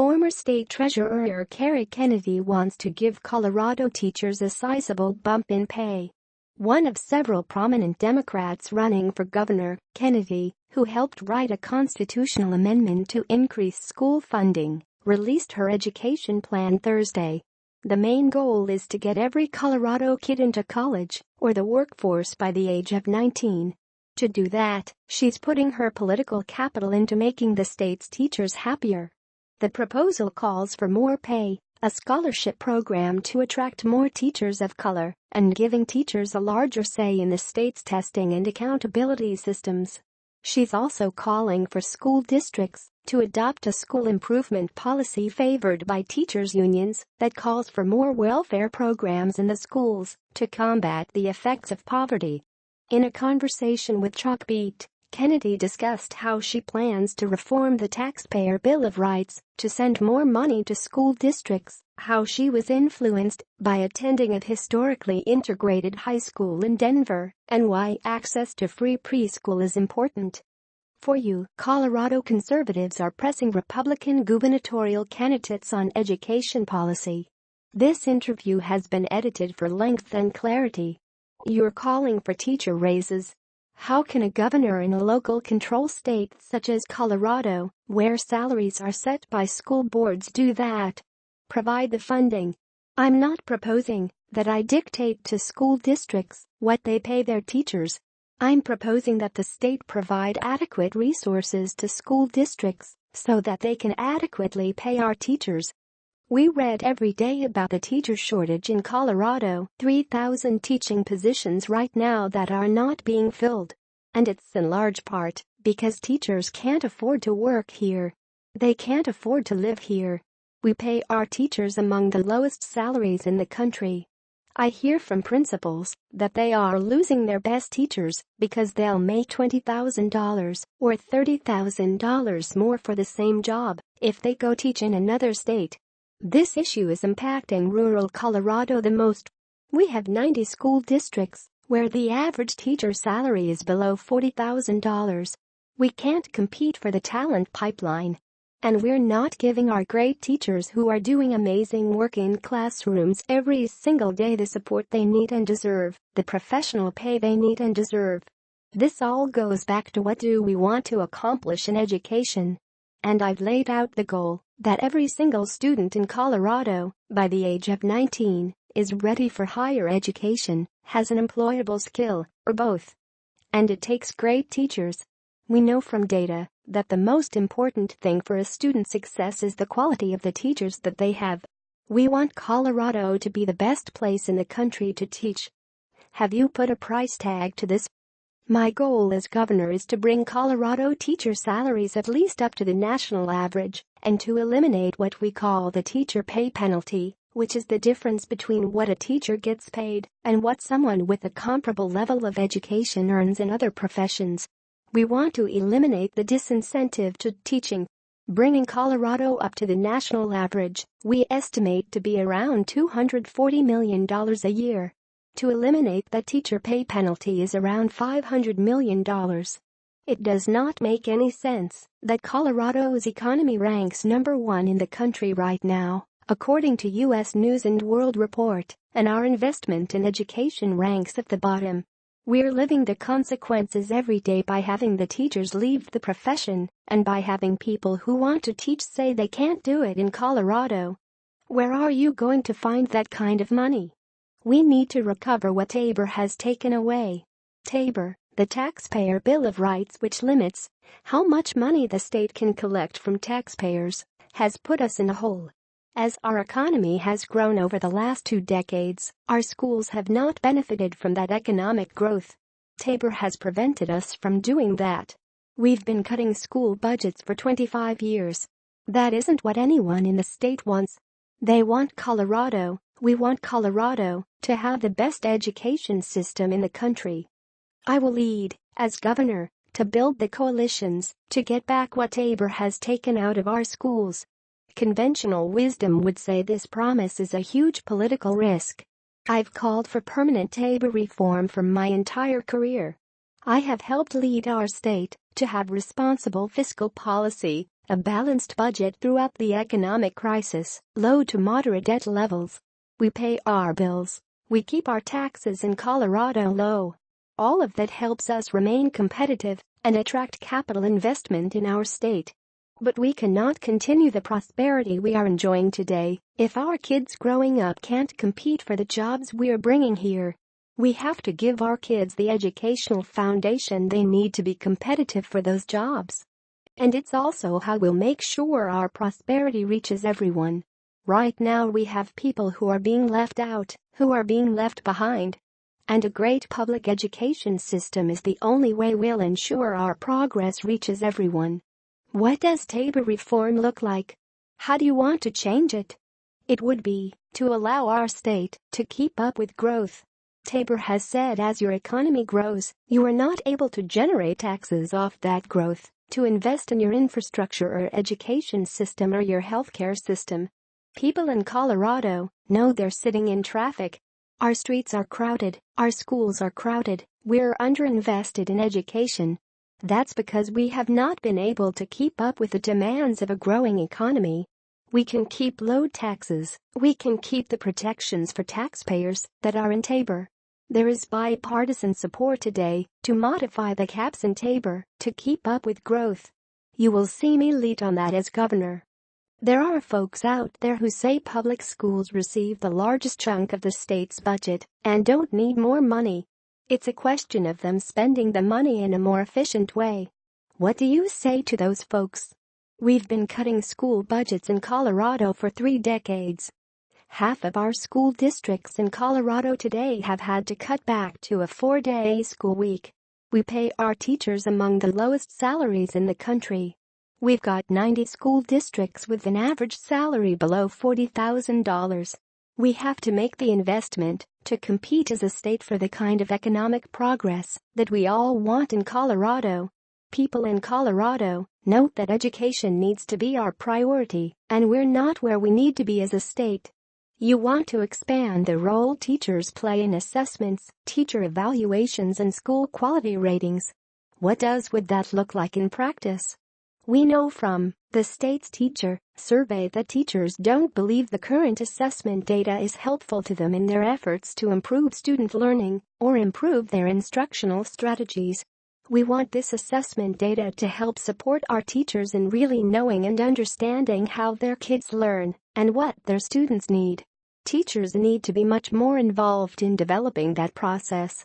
Former State Treasurer Cary Kennedy wants to give Colorado teachers a sizable bump in pay. One of several prominent Democrats running for governor, Kennedy, who helped write a constitutional amendment to increase school funding, released her education plan Thursday. The main goal is to get every Colorado kid into college or the workforce by the age of 19. To do that, she's putting her political capital into making the state's teachers happier. The proposal calls for more pay, a scholarship program to attract more teachers of color, and giving teachers a larger say in the state's testing and accountability systems. She's also calling for school districts to adopt a school improvement policy favored by teachers' unions that calls for more welfare programs in the schools to combat the effects of poverty. In a conversation with Chalkbeat, Kennedy discussed how she plans to reform the Taxpayer Bill of Rights to send more money to school districts, how she was influenced by attending a historically integrated high school in Denver, and why access to free preschool is important. For you, Colorado conservatives are pressing Republican gubernatorial candidates on education policy. This interview has been edited for length and clarity. You're calling for teacher raises. How can a governor in a local control state such as Colorado, where salaries are set by school boards, do that? Provide the funding. I'm not proposing that I dictate to school districts what they pay their teachers. I'm proposing that the state provide adequate resources to school districts so that they can adequately pay our teachers. We read every day about the teacher shortage in Colorado, 3,000 teaching positions right now that are not being filled. And it's in large part because teachers can't afford to work here. They can't afford to live here. We pay our teachers among the lowest salaries in the country. I hear from principals that they are losing their best teachers because they'll make $20,000 or $30,000 more for the same job if they go teach in another state. This issue is impacting rural Colorado the most. We have 90 school districts where the average teacher salary is below $40,000. We can't compete for the talent pipeline. And we're not giving our great teachers who are doing amazing work in classrooms every single day the support they need and deserve, the professional pay they need and deserve. This all goes back to what do we want to accomplish in education. And I've laid out the goal that every single student in Colorado, by the age of 19, is ready for higher education, has an employable skill, or both. And it takes great teachers. We know from data that the most important thing for a student's success is the quality of the teachers that they have. We want Colorado to be the best place in the country to teach. Have you put a price tag to this? My goal as governor is to bring Colorado teacher salaries at least up to the national average and to eliminate what we call the teacher pay penalty, which is the difference between what a teacher gets paid and what someone with a comparable level of education earns in other professions. We want to eliminate the disincentive to teaching. Bringing Colorado up to the national average, we estimate to be around $240 million a year. To eliminate that teacher pay penalty is around $500 million. It does not make any sense that Colorado's economy ranks number 1 in the country right now, according to U.S. News & World Report, and our investment in education ranks at the bottom. We're living the consequences every day by having the teachers leave the profession and by having people who want to teach say they can't do it in Colorado. Where are you going to find that kind of money? We need to recover what Tabor has taken away. Tabor, the Taxpayer Bill of Rights, which limits how much money the state can collect from taxpayers, has put us in a hole. As our economy has grown over the last 2 decades, our schools have not benefited from that economic growth. Tabor has prevented us from doing that. We've been cutting school budgets for 25 years. That isn't what anyone in the state wants. They want Colorado. We want Colorado to have the best education system in the country. I will lead, as governor, to build the coalitions to get back what Tabor has taken out of our schools. Conventional wisdom would say this promise is a huge political risk. I've called for permanent Tabor reform for my entire career. I have helped lead our state to have responsible fiscal policy A balanced budget throughout the economic crisis, low to moderate debt levels. We pay our bills. We keep our taxes in Colorado low. All of that helps us remain competitive and attract capital investment in our state. But we cannot continue the prosperity we are enjoying today if our kids growing up can't compete for the jobs we are bringing here. We have to give our kids the educational foundation they need to be competitive for those jobs. And it's also how we'll make sure our prosperity reaches everyone. Right now we have people who are being left out, who are being left behind. And a great public education system is the only way we'll ensure our progress reaches everyone. What does Tabor reform look like? How do you want to change it? It would be to allow our state to keep up with growth. Tabor has said as your economy grows, you are not able to generate taxes off that growth to invest in your infrastructure or education system or your healthcare system. People in Colorado know they're sitting in traffic. Our streets are crowded, our schools are crowded, we're underinvested in education. That's because we have not been able to keep up with the demands of a growing economy. We can keep low taxes, we can keep the protections for taxpayers that are in Tabor. There is bipartisan support today to modify the caps in Tabor to keep up with growth. You will see me lead on that as governor. There are folks out there who say public schools receive the largest chunk of the state's budget and don't need more money. It's a question of them spending the money in a more efficient way. What do you say to those folks? We've been cutting school budgets in Colorado for 3 decades. Half of our school districts in Colorado today have had to cut back to a 4-day school week. We pay our teachers among the lowest salaries in the country. We've got 90 school districts with an average salary below $40,000. We have to make the investment to compete as a state for the kind of economic progress that we all want in Colorado. People in Colorado note that education needs to be our priority, and we're not where we need to be as a state. You want to expand the role teachers play in assessments, teacher evaluations, and school quality ratings. What would that look like in practice? We know from the state's teacher survey that teachers don't believe the current assessment data is helpful to them in their efforts to improve student learning or improve their instructional strategies. We want this assessment data to help support our teachers in really knowing and understanding how their kids learn and what their students need. Teachers need to be much more involved in developing that process.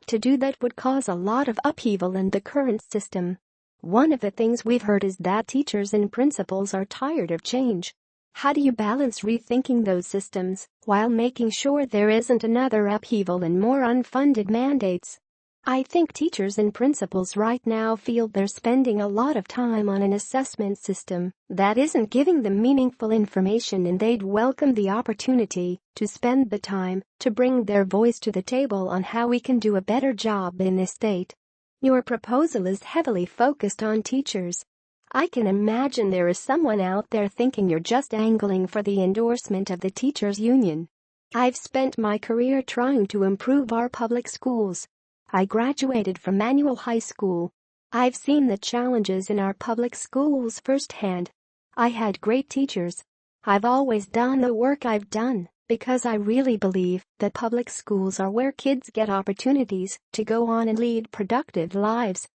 To do that would cause a lot of upheaval in the current system. One of the things we've heard is that teachers and principals are tired of change. How do you balance rethinking those systems while making sure there isn't another upheaval and more unfunded mandates? I think teachers and principals right now feel they're spending a lot of time on an assessment system that isn't giving them meaningful information, and they'd welcome the opportunity to spend the time to bring their voice to the table on how we can do a better job in this state. Your proposal is heavily focused on teachers. I can imagine there is someone out there thinking you're just angling for the endorsement of the teachers' union. I've spent my career trying to improve our public schools. I graduated from Manual High School. I've seen the challenges in our public schools firsthand. I had great teachers. I've always done the work I've done because I really believe that public schools are where kids get opportunities to go on and lead productive lives.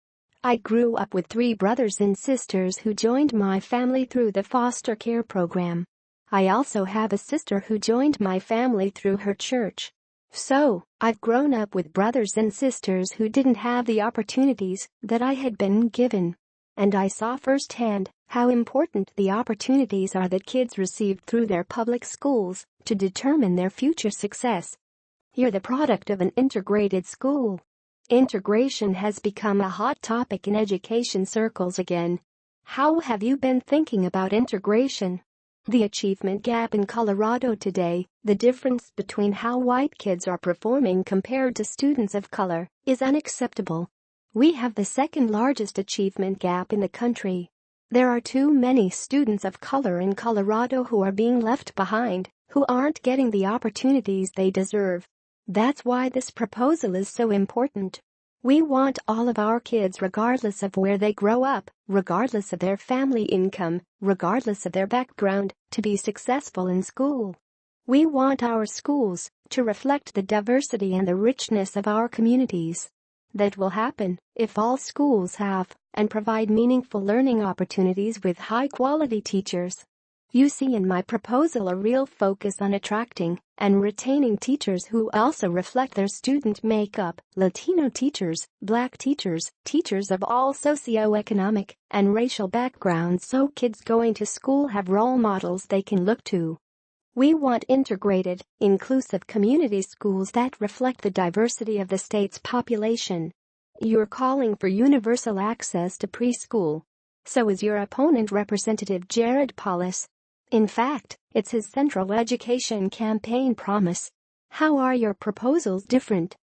I grew up with 3 brothers and sisters who joined my family through the foster care program. I also have a sister who joined my family through her church. So, I've grown up with brothers and sisters who didn't have the opportunities that I had been given. And I saw firsthand how important the opportunities are that kids receive through their public schools to determine their future success. You're the product of an integrated school. Integration has become a hot topic in education circles again. How have you been thinking about integration? The achievement gap in Colorado today, the difference between how white kids are performing compared to students of color, is unacceptable. We have the second largest achievement gap in the country. There are too many students of color in Colorado who are being left behind, who aren't getting the opportunities they deserve. That's why this proposal is so important. We want all of our kids, regardless of where they grow up, regardless of their family income, regardless of their background, to be successful in school. We want our schools to reflect the diversity and the richness of our communities. That will happen if all schools have and provide meaningful learning opportunities with high-quality teachers. You see in my proposal a real focus on attracting and retaining teachers who also reflect their student makeup: Latino teachers, Black teachers, teachers of all socioeconomic and racial backgrounds, so kids going to school have role models they can look to. We want integrated, inclusive community schools that reflect the diversity of the state's population. You're calling for universal access to preschool. So is your opponent, Representative Jared Polis. In fact, it's his central education campaign promise. How are your proposals different?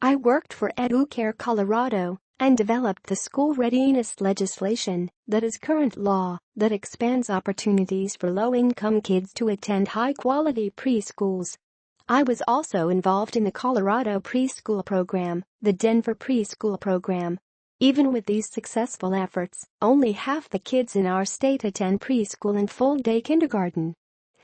I worked for EduCare Colorado and developed the school readiness legislation that is current law that expands opportunities for low-income kids to attend high-quality preschools. I was also involved in the Colorado preschool program, the Denver preschool program. Even with these successful efforts, only half the kids in our state attend preschool and full-day kindergarten.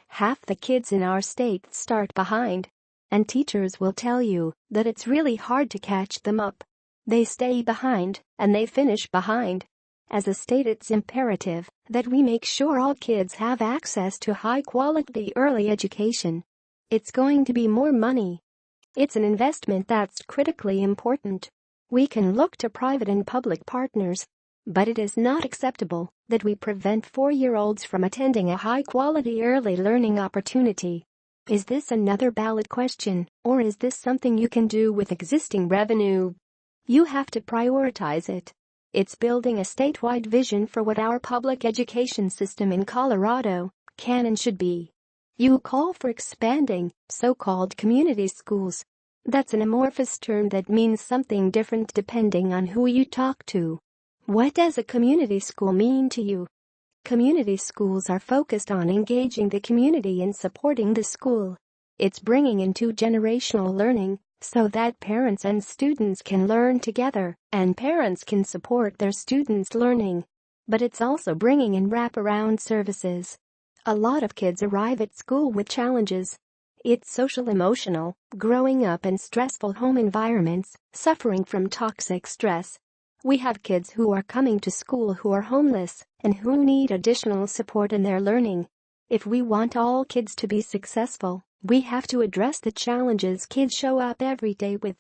Half the kids in our state start behind. And teachers will tell you that it's really hard to catch them up. They stay behind, and they finish behind. As a state, it's imperative that we make sure all kids have access to high-quality early education. It's going to be more money. It's an investment that's critically important. We can look to private and public partners, but it is not acceptable that we prevent 4-year-olds from attending a high-quality early learning opportunity. Is this another ballot question, or is this something you can do with existing revenue? You have to prioritize it. It's building a statewide vision for what our public education system in Colorado can and should be. You call for expanding so-called community schools. That's an amorphous term that means something different depending on who you talk to. What does a community school mean to you? Community schools are focused on engaging the community and supporting the school. It's bringing in two-generational learning so that parents and students can learn together and parents can support their students' learning. But it's also bringing in wraparound services. A lot of kids arrive at school with challenges. It's social-emotional, growing up in stressful home environments, suffering from toxic stress. We have kids who are coming to school who are homeless and who need additional support in their learning. If we want all kids to be successful, we have to address the challenges kids show up every day with.